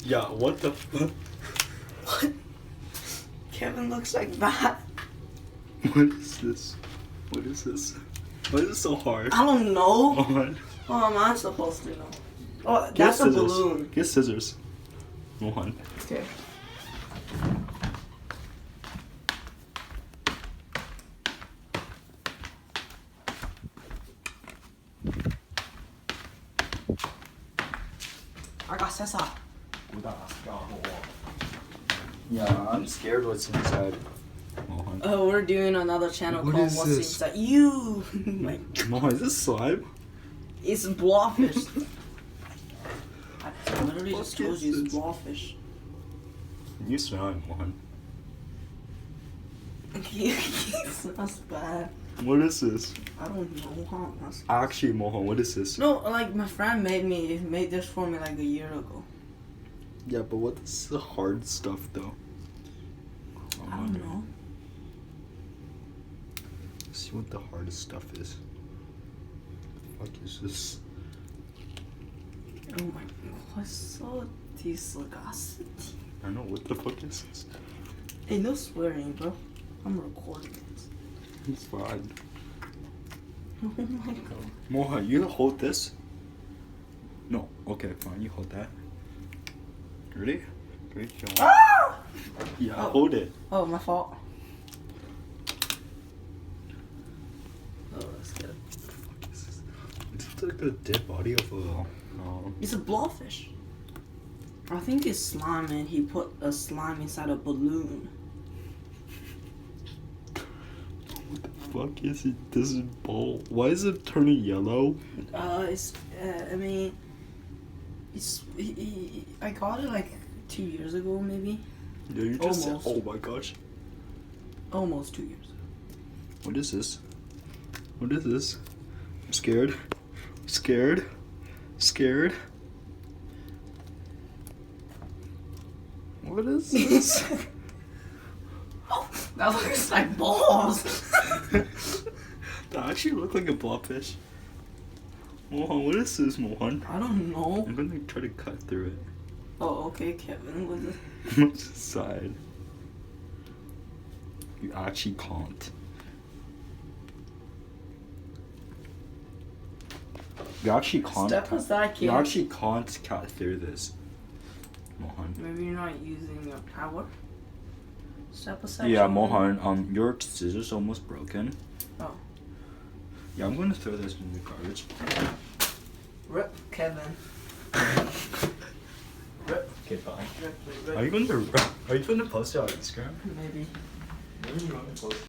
Yeah, what the fuck? What? Kevin looks like that. What is this? What is this? Why is it so hard? I don't know. Mohan. Oh, am I supposed to know? Oh, Get that's a scissors. balloon. Get scissors. Mohan. Okay. I got Sessa. Yeah, I'm scared what's inside. Mohan. Oh, we're doing another channel What called is What's this? Inside You. Like, Mohan, is this slime? it's blowfish. I literally What just told is you it's this? blowfish. You smell it, Mohan. He smells bad. What is this? I don't know how much. Actually, Mohan, what is this? No, like my friend made this for me like a year ago. Yeah, but what's the hard stuff though? I don't know. See what the hardest stuff is. What the fuck is this? Oh my god, what's so disgusting? I don't know what the fuck is this. Hey, no swearing, bro. I'm recording it. It's fine. Oh my god. Mohan, you hold this? No. Okay, fine. You hold that. Ready? Great job. Ah! Yeah, Oh. hold it. Oh, my fault. Oh, that's good. What is this? It's like the dead body of a. It's a blowfish. I think it's slime and he put a slime inside a balloon. What the fuck is it? This is ball. Why is it turning yellow? I mean, I got it like 2 years ago, maybe. Yeah, you just said, Almost. oh my gosh. Almost 2 years. What is this? What is this? I'm scared. Scared. Scared. What is this? Oh, that looks like balls. That actually look like a blobfish. Mohan, what is this, Mohan? I don't know. I'm gonna try to cut through it. Oh, okay, Kevin. What's it? What's inside? You actually can't. You actually can't. Step aside, kid. You actually can't cut through this, Mohan. Maybe you're not using your power. Step aside. Yeah, children. Mohan. Your scissors almost broken. Oh. Yeah, I'm gonna throw this in the garbage. Rip, Kevin. Rip. Okay, bye. Rip, rip, Are you going to post it on Instagram? Maybe. Maybe you want to post